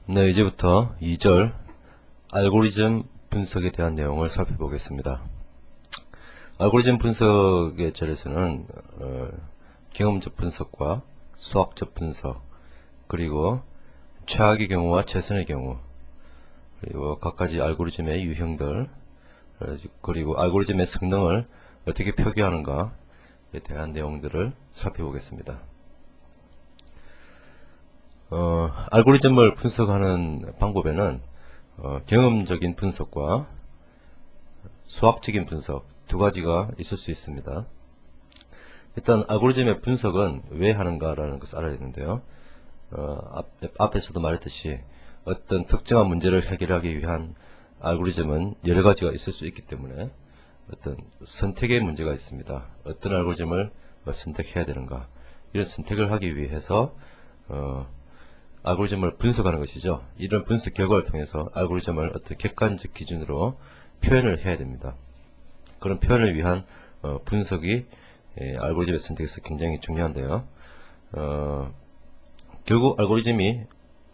네, 이제부터 2절 알고리즘 분석에 대한 내용을 살펴보겠습니다. 알고리즘 분석의 절에서는 경험적 분석과 수학적 분석, 그리고 최악의 경우와 최선의 경우, 그리고 각가지 알고리즘의 유형들, 그리고 알고리즘의 성능을 어떻게 표기하는가에 대한 내용들을 살펴보겠습니다. 알고리즘을 분석하는 방법에는 경험적인 분석과 수학적인 분석 두 가지가 있을 수 있습니다. 일단 알고리즘의 분석은 왜 하는가라는 것을 알아야 되는데요. 앞에서도 말했듯이 어떤 특정한 문제를 해결하기 위한 알고리즘은 여러 가지가 있을 수 있기 때문에 어떤 선택의 문제가 있습니다. 어떤 알고리즘을 선택해야 되는가, 이런 선택을 하기 위해서 알고리즘을 분석하는 것이죠. 이런 분석 결과를 통해서 알고리즘을 어떤 객관적 기준으로 표현을 해야 됩니다. 그런 표현을 위한 분석이 알고리즘의 선택에서 굉장히 중요한데요. 결국 알고리즘이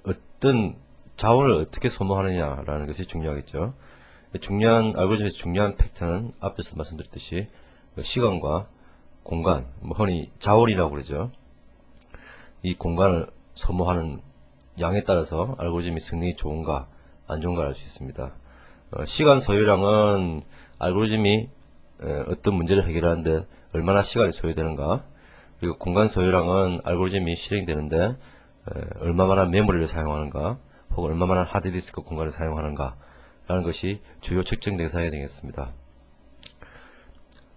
어떤 자원을 어떻게 소모하느냐라는 것이 중요하겠죠. 알고리즘에서 중요한 팩터는 앞에서 말씀드렸듯이 시간과 공간, 흔히 자원이라고 그러죠. 이 공간을 소모하는 양에 따라서 알고리즘이 성능이 좋은가 안 좋은가를 알 수 있습니다. 시간 소요량은 알고리즘이 어떤 문제를 해결하는데 얼마나 시간이 소요되는가, 그리고 공간 소요량은 알고리즘이 실행되는데 얼마나 메모리를 사용하는가, 혹은 얼마나 하드디스크 공간을 사용하는가 라는 것이 주요 측정 대상이 되겠습니다.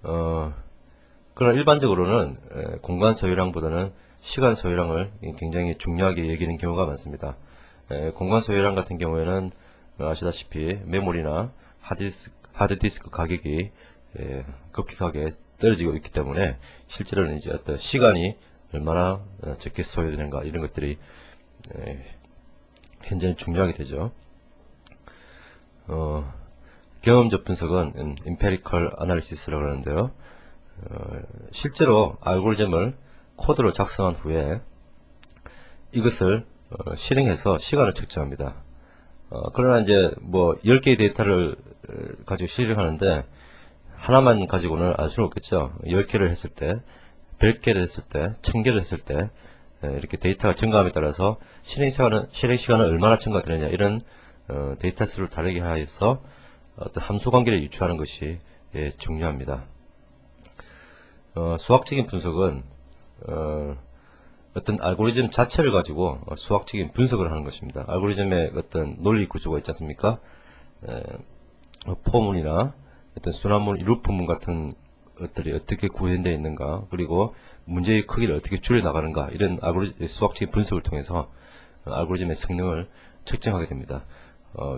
그러나 일반적으로는 공간 소요량보다는 시간 소요량을 굉장히 중요하게 여기는 경우가 많습니다. 공간 소요량 같은 경우에는 아시다시피 메모리나 하드디스크 가격이 급격하게 떨어지고 있기 때문에 실제로는 이제 어떤 시간이 얼마나 적게 소요되는가, 이런 것들이 현재는 중요하게 되죠. 경험적 분석은 empirical analysis라고 하는데요. 실제로 알고리즘을 코드로 작성한 후에 이것을 실행해서 시간을 측정합니다. 그러나 이제 뭐 10개의 데이터를 가지고 실행하는데 하나만 가지고는 알 수는 없겠죠. 10개를 했을 때, 100개를 했을 때, 1000개를 했을 때 이렇게 데이터가 증가함에 따라서 실행 시간은 얼마나 증가되느냐, 이런 데이터 수를 다르게 하여서 어떤 함수 관계를 유추하는 것이 중요합니다. 수학적인 분석은 어떤 알고리즘 자체를 가지고 수학적인 분석을 하는 것입니다. 알고리즘의 어떤 논리 구조가 있지 않습니까? 포문이나 어떤 순환문, 루프문 같은 것들이 어떻게 구현되어 있는가, 그리고 문제의 크기를 어떻게 줄여나가는가, 이런 수학적인 분석을 통해서 알고리즘의 성능을 측정하게 됩니다.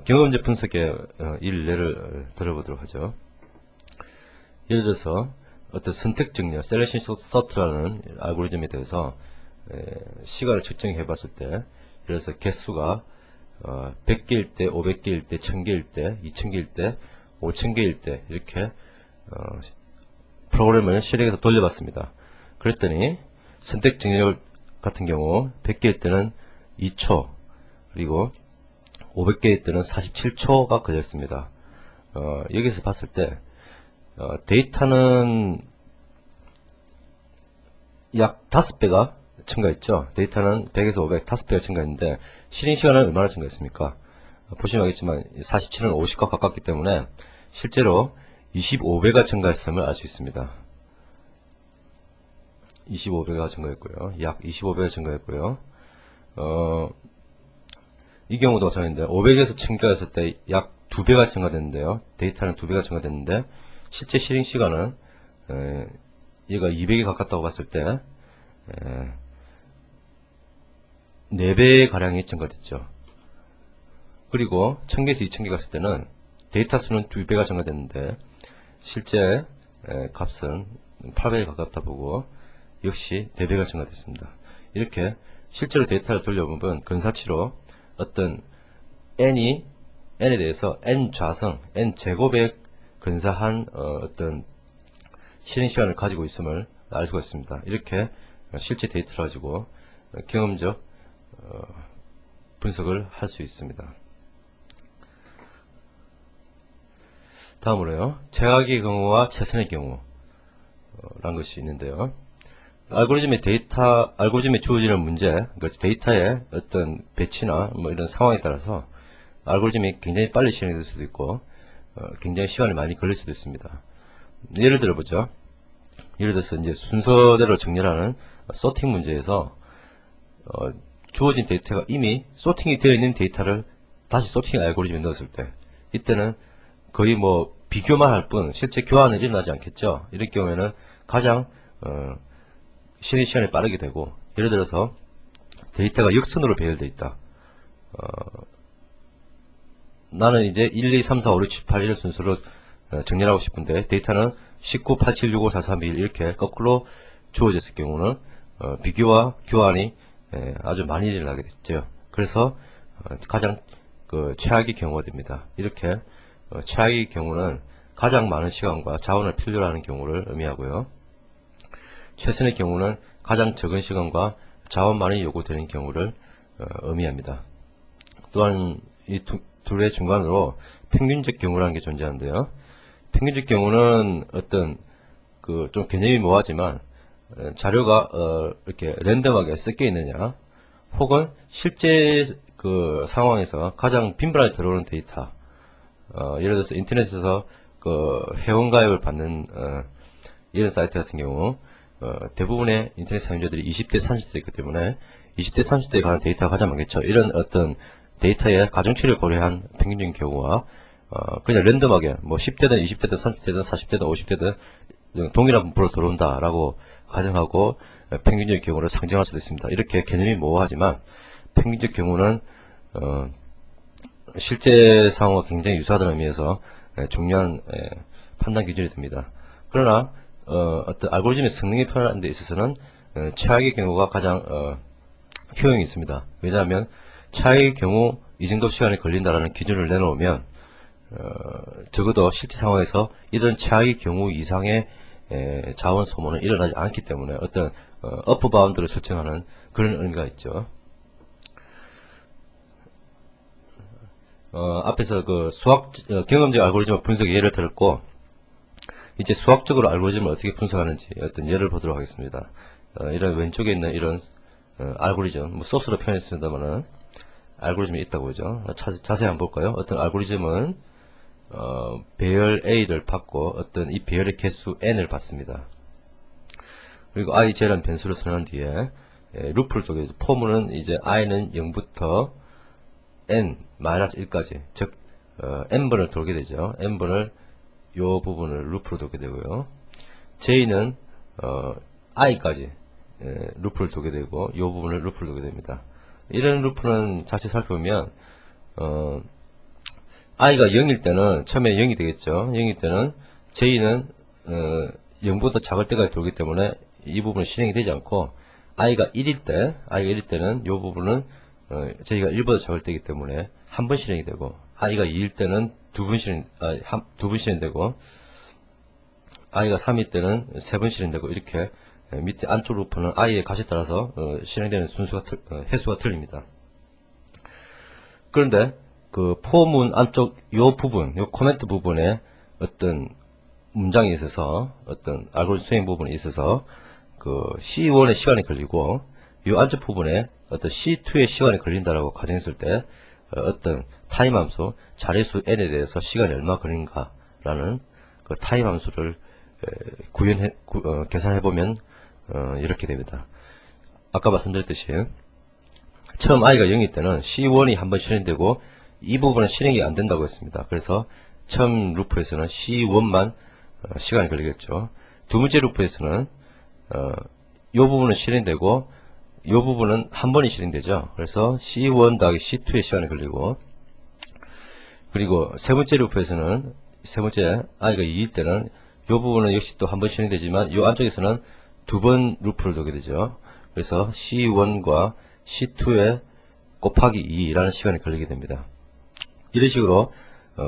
경험적 분석의 예를 들어보도록 하죠. 예를 들어서 어떤 선택 증려, 셀렉션 서트라는 알고리즘에 대해서 시간을 측정해 봤을 때, 예를 들어서 개수가 100개일 때, 500개일 때, 1000개일 때, 2000개일 때, 5000개일 때, 이렇게 프로그램을 실행해서 돌려봤습니다. 그랬더니 선택 증려 같은 경우 100개일 때는 2초, 그리고 500개일 때는 47초가 걸렸습니다. 여기서 봤을 때 데이터는 약 5배가 증가했죠. 데이터는 100에서 500, 5배가 증가했는데 실행 시간은 얼마나 증가했습니까? 보시면 알겠지만 47은 50과 가깝기 때문에 실제로 25배가 증가했음을 알 수 있습니다. 25배가 증가했고요. 약 25배가 증가했고요. 이 경우도 마찬가지인데 500에서 1000개가 했을 때 약 2배가 증가됐는데요. 데이터는 2배가 증가됐는데 실제 실행 시간은 얘가 200에 가깝다고 봤을 때 4배 가량이 증가됐죠. 그리고 1000개에서 2000개 갔을 때는 데이터 수는 2배가 증가됐는데 실제 값은 8배에 가깝다 보고 역시 4배가 증가됐습니다. 이렇게 실제로 데이터를 돌려보면 근사치로 어떤 n에 대해서 n 좌성, n 제곱에 근사한 어떤 실행 시간을 가지고 있음을 알 수가 있습니다. 이렇게 실제 데이터를 가지고 경험적 분석을 할 수 있습니다. 다음으로요, 최악의 경우와 최선의 경우 라는 것이 있는데요. 알고리즘에 주어지는 문제, 그러니까 데이터의 어떤 배치나 뭐 이런 상황에 따라서 알고리즘이 굉장히 빨리 실행될 수도 있고 굉장히 시간이 많이 걸릴 수도 있습니다. 예를 들어보죠. 예를 들어서 이제 순서대로 정렬하는 소팅 문제에서 주어진 데이터가 이미 소팅이 되어 있는 데이터를 다시 소팅 알고리즘에 넣었을 때, 이때는 거의 뭐 비교만 할 뿐 실제 교환은 일어나지 않겠죠. 이럴 경우에는 가장 실행 시간이 빠르게 되고, 예를 들어서 데이터가 역선으로 배열되어 있다. 나는 이제 1, 2, 3, 4, 5, 6, 7, 8 이런 순서로 정렬하고 싶은데 데이터는 19, 87, 65, 43, 21 이렇게 거꾸로 주어졌을 경우는 비교와 교환이 아주 많이 일어나게 됐죠. 그래서 가장 최악의 경우가 됩니다. 이렇게 최악의 경우는 가장 많은 시간과 자원을 필요로 하는 경우를 의미하고요. 최선의 경우는 가장 적은 시간과 자원만이 요구되는 경우를 의미합니다. 또한 이 둘의 중간으로 평균적 경우라는 게 존재하는데요. 평균적 경우는 어떤 좀 개념이 모호하지만 자료가 이렇게 랜덤하게 섞여 있느냐, 혹은 실제 상황에서 가장 빈번하게 들어오는 데이터, 예를 들어서 인터넷에서 회원가입을 받는 이런 사이트 같은 경우 대부분의 인터넷 사용자들이 20대, 30대이기 때문에 20대, 30대에 관한 데이터가 가장 많겠죠. 이런 어떤 데이터의 가중치를 고려한 평균적인 경우와 그냥 랜덤하게 뭐 10대든 20대든 30대든 40대든 50대든 동일한 분포로 들어온다라고 가정하고 평균적인 경우를 상정할 수도 있습니다. 이렇게 개념이 모호하지만 평균적 경우는 실제 상황과 굉장히 유사하다는 의미에서 중요한 판단 기준이 됩니다. 그러나 어떤 알고리즘의 성능이 표현하는 데 있어서는 최악의 경우가 가장 효용이 있습니다. 왜냐하면 최악의 경우 이 정도 시간이 걸린다라는 기준을 내놓으면 적어도 실제 상황에서 이런 최악의 경우 이상의 자원 소모는 일어나지 않기 때문에 어떤 어퍼 바운드를 설정하는 그런 의미가 있죠. 앞에서 경험적 알고리즘 분석 예를 들었고, 이제 수학적으로 알고리즘을 어떻게 분석하는지 어떤 예를 보도록 하겠습니다. 이런 왼쪽에 있는 이런 알고리즘, 뭐 소스로 표현했습니다만은 알고리즘이 있다고 보죠. 자세히 한번 볼까요? 어떤 알고리즘은 배열 A를 받고 어떤 이 배열의 개수 N을 받습니다. 그리고 IJ라는 변수를 선언한 뒤에 루프를 두게 되죠. 포문은 이제 I는 0부터 N-1까지, 즉 N번을 돌게 되죠. N번을 요 부분을 루프로 돌게 되고요. J는 I까지 루프를 돌게 되고 요 부분을 루프를 돌게 됩니다. 이런 루프는 자세히 살펴보면 I가 0일 때는 처음에 0이 되겠죠. 0일 때는 J는 0보다 작을 때까지 돌기 때문에 이 부분은 실행이 되지 않고, I가 1일 때는 이 부분은 J가 1보다 작을 때이기 때문에 한 번 실행이 되고, I가 2일 때는 두 번 실행되고, I가 3일 때는 세 번 실행되고, 이렇게 밑에 안쪽 루프는 I의 값에 따라서 실행되는 횟수가 틀립니다. 그런데 포문 안쪽 요 부분, 요 코멘트 부분에 어떤 문장에 있어서 어떤 알고리즘 수행 부분에 있어서 C1의 시간이 걸리고 요 안쪽 부분에 어떤 C2의 시간이 걸린다라고 가정했을 때 어떤 타임 함수 자릿수 n에 대해서 시간이 얼마 걸린가라는 타임 함수를 계산해 보면 이렇게 됩니다. 아까 말씀드렸듯이 처음 i가 0일 때는 C1이 한번 실행되고 이 부분은 실행이 안 된다고 했습니다. 그래서 처음 루프에서는 C1만 시간이 걸리겠죠. 두 번째 루프에서는 이 부분은 실행되고 이 부분은 한 번이 실행되죠. 그래서 C1 더하기 C2의 시간이 걸리고, 그리고 세 번째 루프에서는 세 번째 i가 2일 때는 이 부분은 역시 또 한 번 실행되지만 이 안쪽에서는 두 번 루프를 돌게 되죠. 그래서 C1과 C2의 곱하기 2라는 시간이 걸리게 됩니다. 이런 식으로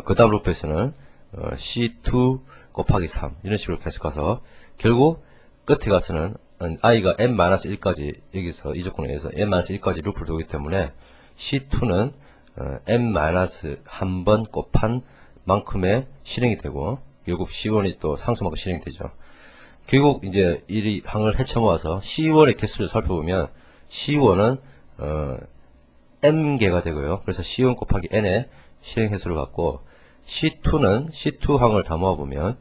그 다음 루프에서는 C2 곱하기 3 이런 식으로 계속 가서 결국 끝에 가서는 i가 n-1까지 여기서 이 조건에 의해서 n-1까지 루프를 돌기 때문에 C2는 n-1번 곱한 만큼의 실행이 되고, 결국 C1이 또 상수만큼 실행이 되죠. 결국 이제 이 항을 헤쳐 모아서 C1의 개수를 살펴보면 C1은 m개가 되고요. 그래서 C1 곱하기 n의 실행 횟수를 갖고, C2는 C2 항을 다 모아보면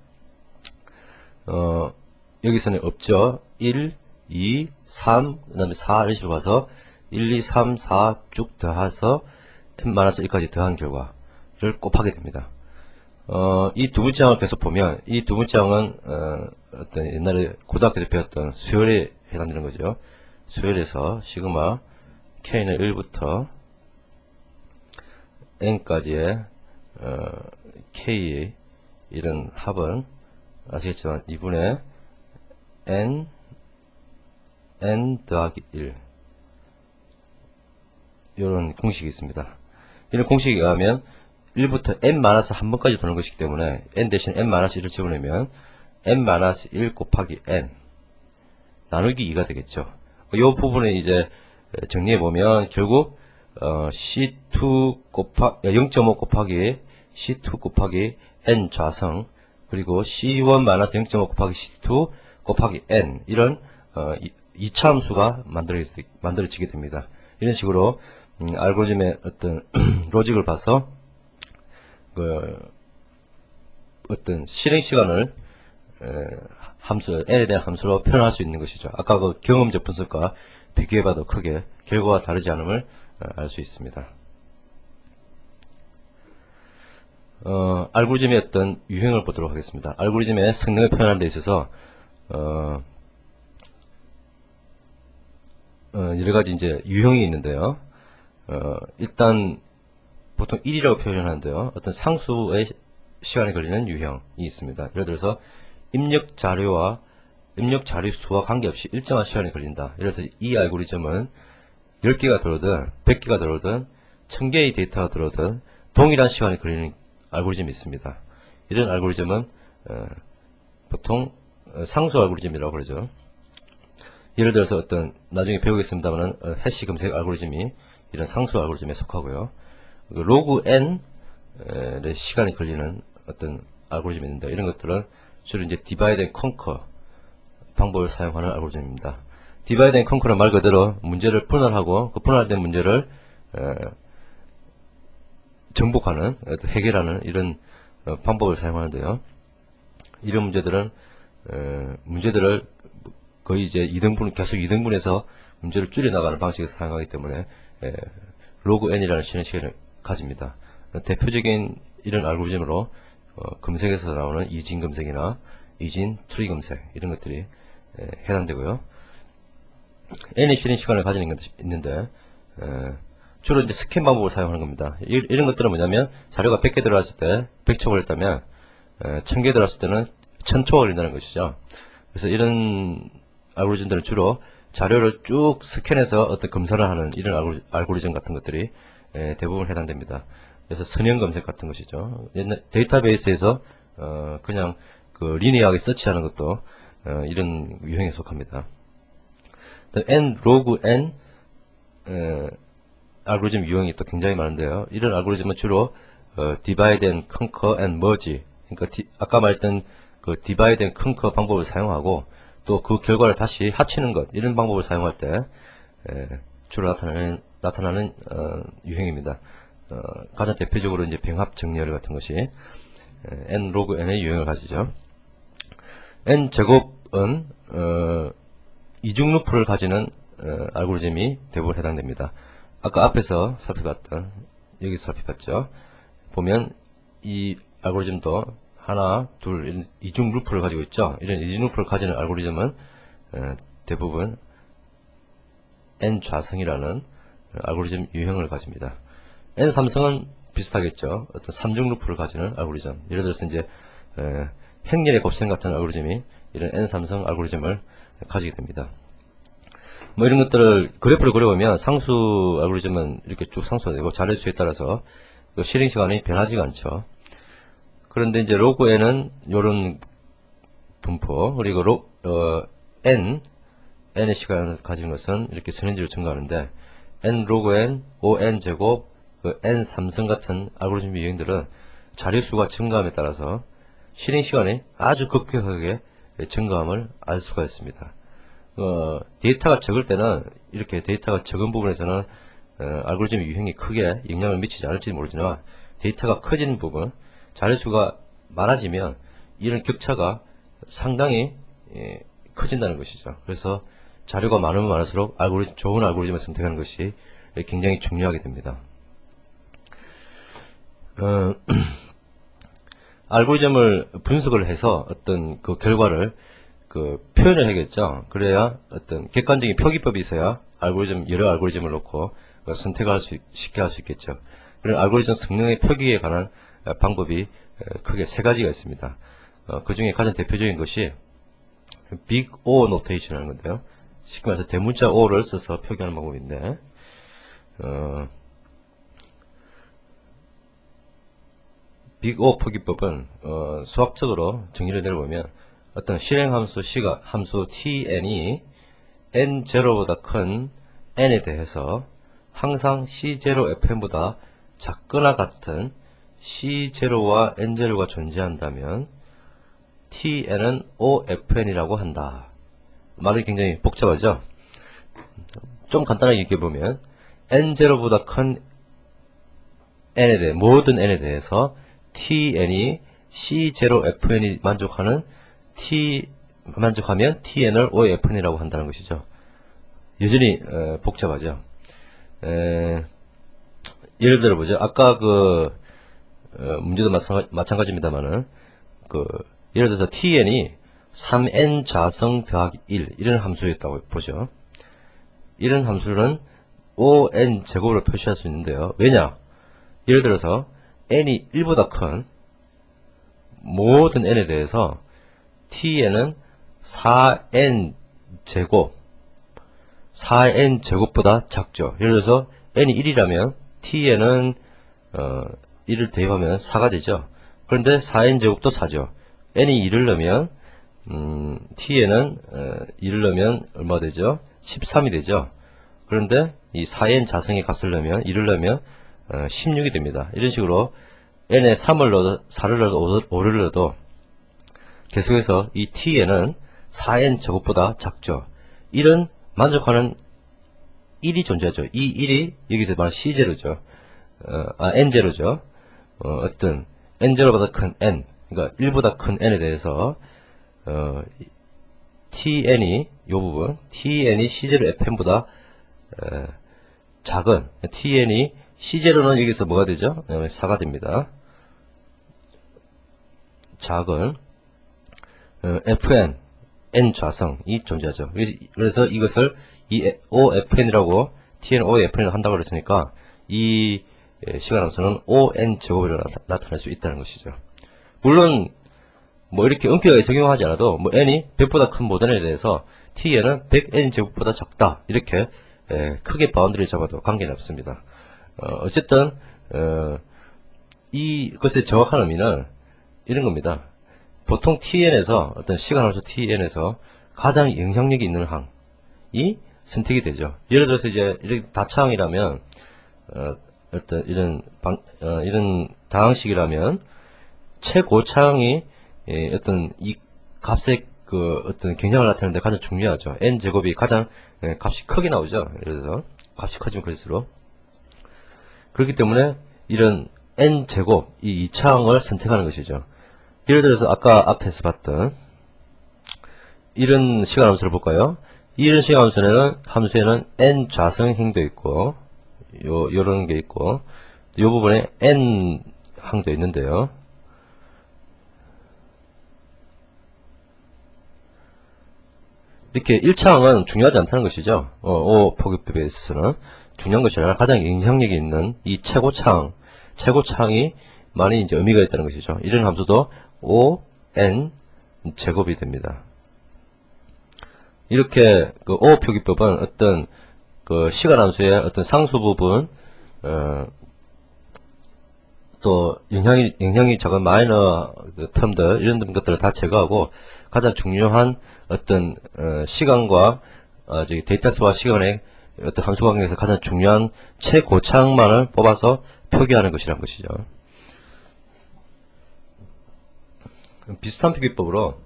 여기서는 없죠. 1, 2, 3, 그 다음에 4 이런 식으로 가서 1, 2, 3, 4 쭉 더해서 n-1까지 더한 결과를 곱하게 됩니다. 이 두 번째 항을 계속 보면, 이 두 번째 항은 어떤 옛날에 고등학교 때 배웠던 수열에 해당되는 거죠. 수열에서 시그마 k는 1부터 n까지의 k의 이런 합은 아시겠지만 2분의 n 더하기 1 이런 공식이 있습니다. 이런 공식에 의하면 1부터 n-1번까지 도는 것이기 때문에 n 대신 n-1을 집어넣으면 n-1 곱하기 n 나누기 2가 되겠죠. 이 부분에 이제 정리해보면 결국 C2 0.5 곱하기 C2 곱하기 n 좌성, 그리고 C1 0.5 곱하기 C2 곱하기 n, 이런 이차함수가 만들어지게 됩니다. 이런 식으로 알고리즘의 어떤 로직을 봐서 어떤 실행 시간을 n에 대한 함수로 표현할 수 있는 것이죠. 아까 그 경험적 분석과 비교해봐도 크게 결과가 다르지 않음을 알 수 있습니다. 알고리즘의 어떤 유형을 보도록 하겠습니다. 알고리즘의 성능을 표현하는 데 있어서 여러 가지 이제 유형이 있는데요. 일단 보통 1이라고 표현하는데요. 어떤 상수의 시간이 걸리는 유형이 있습니다. 예를 들어서 입력 자료 수와 관계없이 일정한 시간이 걸린다. 예를 들어서 이 알고리즘은 10개가 들어오든 100개가 들어오든 1000개의 데이터가 들어오든 동일한 시간이 걸리는 알고리즘이 있습니다. 이런 알고리즘은 보통 상수 알고리즘이라고 그러죠. 예를 들어서 어떤 나중에 배우겠습니다만 해시 검색 알고리즘이 이런 상수 알고리즘에 속하고요. 로그 n의 시간이 걸리는 어떤 알고리즘이 있는데, 이런 것들은 주로 이제 디바이드 앤 컨커 방법을 사용하는 알고리즘입니다. 디바이드 앤 컨커는 말 그대로 문제를 분할하고 그 분할된 문제를 정복하는, 해결하는 이런 방법을 사용하는데요. 이런 문제들을 거의 이제 2등분, 계속 2등분해서 문제를 줄여나가는 방식을 사용하기 때문에 로그 n이라는 실행 시간을 가집니다. 대표적인 이런 알고리즘으로 검색에서 나오는 이진 검색이나 이진 트리 검색, 이런 것들이 해당되고요. n의 실행 시간을 가지는 것이 있는데, 주로 이제 스캔 방법을 사용하는 겁니다. 이런 것들은 뭐냐면, 자료가 100개 들어왔을 때 100초 걸렸다면 1000개 들어왔을 때는 1000초 걸린다는 것이죠. 그래서 이런 알고리즘들은 주로 자료를 쭉 스캔해서 어떤 검사를 하는 이런 알고리즘 같은 것들이 대부분 해당됩니다. 그래서 선형 검색 같은 것이죠. 옛날 데이터베이스에서 그냥 그 리니어하게 서치하는 것도 이런 유형에 속합니다. 로그 n 알고리즘 유형이 또 굉장히 많은데요. 이런 알고리즘은 주로 divide and conquer and merge, 그러니까 아까 말했던 그 divide and conquer 방법을 사용하고 또 그 결과를 다시 합치는 것, 이런 방법을 사용할 때 주로 나타나는 유형입니다. 가장 대표적으로 이제 병합 정렬 같은 것이 n 로그 n의 유형을 가지죠. n 제곱은 이중 루프를 가지는 알고리즘이 대부분 해당됩니다. 아까 앞에서 살펴봤던, 여기서 살펴봤죠. 보면 이 알고리즘도 하나, 둘, 이런 이중 루프를 가지고 있죠. 이런 이중 루프를 가지는 알고리즘은 대부분 n 좌성이라는 알고리즘 유형을 가집니다. n 삼성은 비슷하겠죠. 어떤 삼중 루프를 가지는 알고리즘. 예를 들어서 이제 행렬의 곱셈 같은 알고리즘이 이런 n 삼성 알고리즘을 가지게 됩니다. 뭐 이런 것들을 그래프를 그려보면 상수 알고리즘은 이렇게 쭉 상수가 되고 자료수에 따라서 실행 시간이 변하지가 않죠. 그런데 이제 로그 n은 이런 분포, 그리고 n의 시간을 가진 것은 이렇게 선행지로 증가하는데, n log n, on 제곱, 그 n 3승 같은 알고리즘 유형들은 자료수가 증가함에 따라서 실행 시간이 아주 급격하게 증가함을 알 수가 있습니다. 데이터가 적을 때는 이렇게 데이터가 적은 부분에서는 알고리즘 유형이 크게 영향을 미치지 않을지 모르지만 데이터가 커지는 부분, 자료수가 많아지면 이런 격차가 상당히 커진다는 것이죠. 그래서 자료가 많으면 많을수록 좋은 알고리즘을 선택하는 것이 굉장히 중요하게 됩니다. 알고리즘을 분석을 해서 어떤 그 결과를 표현을 해야겠죠. 그래야 어떤 객관적인 표기법이 있어야 여러 알고리즘을 놓고 선택을 쉽게 할 수 있겠죠. 그런 알고리즘 성능의 표기에 관한 방법이 크게 세 가지가 있습니다. 그 중에 가장 대표적인 것이 빅 O 노테이션이라는 건데요. 쉽게 말해서 대문자 O를 써서 표기하는 방법인데, 빅 O 표기법은 수학적으로 정의를 내려보면 어떤 실행함수 함수 tn이 n0보다 큰 n에 대해서 항상 c0fn보다 작거나 같은 c0와 n0가 존재한다면 tn은 ofn이라고 한다. 말이 굉장히 복잡하죠? 좀 간단하게 얘기해보면 n0보다 큰 n에 대해 모든 n에 대해서 tn이 c0fn이 만족하면 tn을 ofn이라고 한다는 것이죠. 여전히 복잡하죠. 예를 들어보죠. 아까 문제도 마찬가지입니다만은 예를 들어서 tn이 3n 자성 더하기 1 이런 함수였다고 보죠. 이런 함수는 on 제곱으로 표시할 수 있는데요. 왜냐? 예를 들어서 n이 1보다 큰 모든 n에 대해서 tn은 4n 제곱보다 작죠. 예를 들어서 n이 1이라면 tn은 1을 대입하면 4가 되죠. 그런데 4n 제곱도 4죠. n이 2를 넣으면 tn은 2를 넣으면 얼마 되죠? 13이 되죠. 그런데 이 4n 자성의 값을 넣으면 2를 넣으면 16이 됩니다. 이런 식으로 n에 3을 넣어도 4를 넣어도 5를 넣어도 계속해서 이 tn은 4n 제곱보다 작죠. 이런 만족하는 1이 존재하죠. 이 1이 여기서 말하는 c0죠. n0죠. 어떤 n0보다 큰 n, 그러니까 1보다 큰 n에 대해서 tn이 c0fn보다 작은 tn이 c0는 여기서 뭐가 되죠? 4가 됩니다. 작은 fn, n 좌성이 존재하죠. 그래서 이것을 ofn이라고 tn ofn이라고 한다고 그랬으니까 이 시간함수는 on 제곱으로 나타낼 수 있다는 것이죠. 물론 뭐 이렇게 엄격하게 적용하지 않아도 뭐 n이 100보다 큰 모든 n에 대해서 tn은 100n 제곱보다 작다 이렇게 크게 바운드를 잡아도 관계는 없습니다. 어쨌든 이것의 정확한 의미는 이런 겁니다. 보통 tn에서 어떤 시간함수 tn에서 가장 영향력이 있는 항이 선택이 되죠. 예를 들어서 이제 이렇게 다차항이라면 어떤 이런 다항식이라면 최고차항이 어떤 이 값의 어떤 경향을 나타내는데 가장 중요하죠. n 제곱이 가장 값이 크게 나오죠. 예를 들어서 값이 커지면 클수록 그렇기 때문에 이런 n 제곱 이 2차항을 선택하는 것이죠. 예를 들어서 아까 앞에서 봤던 이런 시간함수를 볼까요? 이런 시간함수에는 n 좌성 행도 있고 요런 게 있고 요 부분에 n 항도 있는데요. 이렇게 1차항은 중요하지 않다는 것이죠. O 표기법에 있어서는 중요한 것이 아니라 가장 영향력이 있는 이 최고차항이 많이 이제 의미가 있다는 것이죠. 이런 함수도 on 제곱이 됩니다. 이렇게 O 표기법은 어떤 시간함수의 어떤 상수 부분 또 영향이 작은 마이너 텀들 이런 것들을 다 제거하고 가장 중요한 어떤 시간과 데이터 수와 시간의 어떤 함수 관계에서 가장 중요한 최고차항만을 뽑아서 표기하는 것이란 것이죠. 비슷한 표기법으로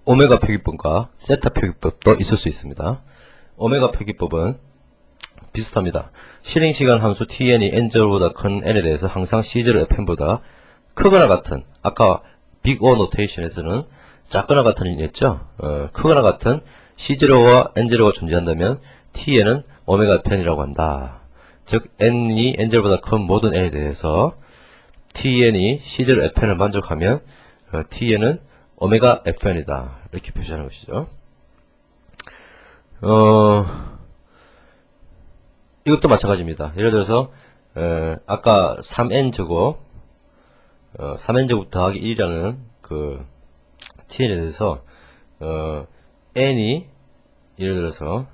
오메가 표기법과 세타 표기법도 있을 수 있습니다. 오메가 표기법은 비슷합니다. 실행시간 함수 tn이 n제로보다 큰 n에 대해서 항상 c0 fn보다 크거나 같은, 아까 빅 O 노테이션에서는 작거나 같은 이 했죠. 크거나 같은 c0와 n0가 존재한다면 tn은 오메가 fn이라고 한다. 즉 n이 n제로보다 큰 모든 n에 대해서 tn이 c0 fn을 만족하면 tn은 오메가 fn이다. 이렇게 표시하는 것이죠. 이것도 마찬가지입니다. 예를 들어서 아까 3n제곱 3n제곱 더하기 1이라는 그 tn에 대해서 n이 예를 들어서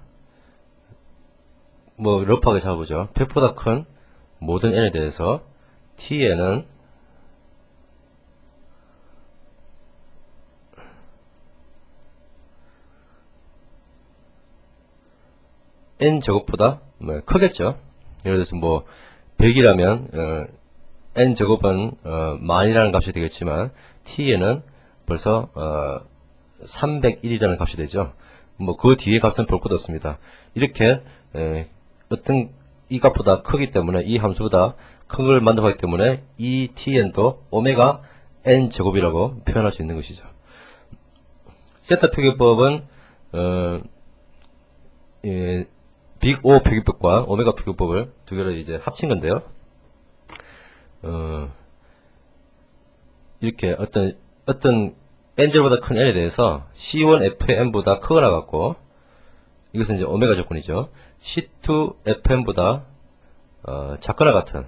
뭐 러프하게 잡아보죠. 100보다 큰 모든 n에 대해서 tn은 n제곱보다 크겠죠. 예를 들어서 뭐 100이라면 n제곱은 만이라는 값이 되겠지만 t에는 벌써 301이라는 값이 되죠. 뭐 그 뒤에 값은 볼 것도 없습니다. 이렇게 어떤 이 값보다 크기 때문에 이 함수보다 큰 걸 만족하기 때문에 이 tn도 오메가 n제곱이라고 표현할 수 있는 것이죠. 세타 표기법은 빅 O 표기법과 오메가 표기법을 두 개를 이제 합친 건데요. 이렇게 어떤 n제로보다 큰 n에 대해서 C1fn보다 크거나 같고, 이것은 이제 오메가 조건이죠. C2fn보다 작거나 같은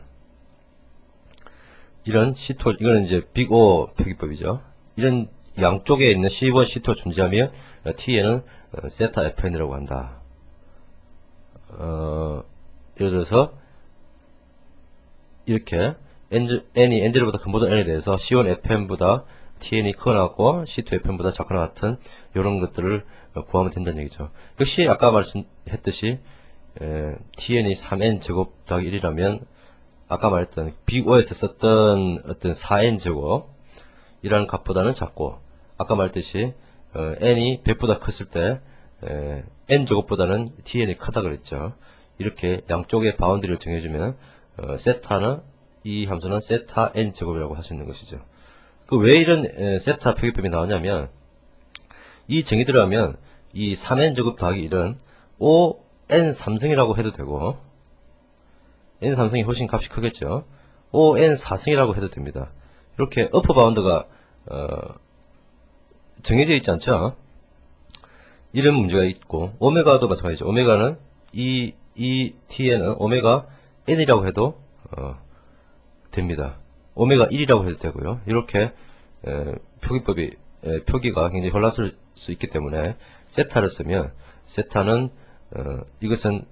이런 C2, 이거는 이제 빅 O 표기법이죠. 이런 양쪽에 있는 C1, C2가 존재하며 t에는 세타 fn이라고 한다. 예를 들어서 이렇게 n이 n제로보다 큰 모든 n에 대해서 C1fn보다 tn이 크거나 같고 C2fn보다 작거나 같은 이런 것들을 구하면 된다는 얘기죠. 역시 아까 말씀했듯이 tn이 3n 제곱 더하기 1이라면 아까 말했던 빅 O에서 썼던 어떤 4n 제곱 이라는 값보다는 작고, 아까 말했듯이 n이 100보다 컸을 때 n 제곱보다는 tn이 크다 그랬죠. 이렇게 양쪽의 바운드리를 정해주면 세타는 이 함수는 세타 n 제곱이라고 할 수 있는 것이죠. 그 왜 이런 세타 표기법이 나왔냐면, 이 정의대로 하면 이 3n 제곱 더하기 1은 5n 3승이라고 해도 되고, n 3승이 훨씬 값이 크겠죠. 5n 4승이라고 해도 됩니다. 이렇게 어퍼 바운드가 정해져 있지 않죠. 이런 문제가 있고, 오메가도 마찬가지죠. 오메가는 이 tn은 오메가 n이라고 해도 됩니다. 오메가 1이라고 해도 되고요. 이렇게 표기가 굉장히 혼란스러울 수 있기 때문에 세타를 쓰면, 세타는 이것은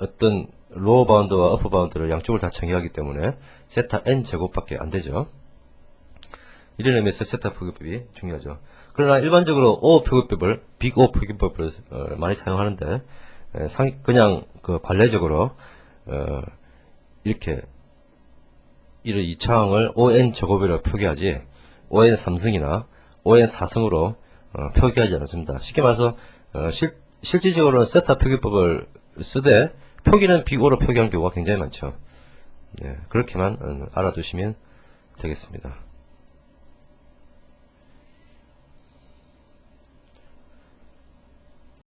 어떤 로어 바운드와 어퍼 바운드를 양쪽을 다 정의하기 때문에 세타 n 제곱밖에 안 되죠. 이런 의미에서 세타 표기법이 중요하죠. 그러나 일반적으로 O 표기법을 빅 O 표기법을 많이 사용하는데, 그냥 그 관례적으로 이렇게 이런 2차항을 ON 제곱이라고 표기하지 ON 3승이나 ON 4승으로 표기하지 않습니다. 쉽게 말해서 실질적으로는 세타 표기법을 쓰되 표기는 빅 O로 표기하는 경우가 굉장히 많죠. 그렇게만 알아두시면 되겠습니다.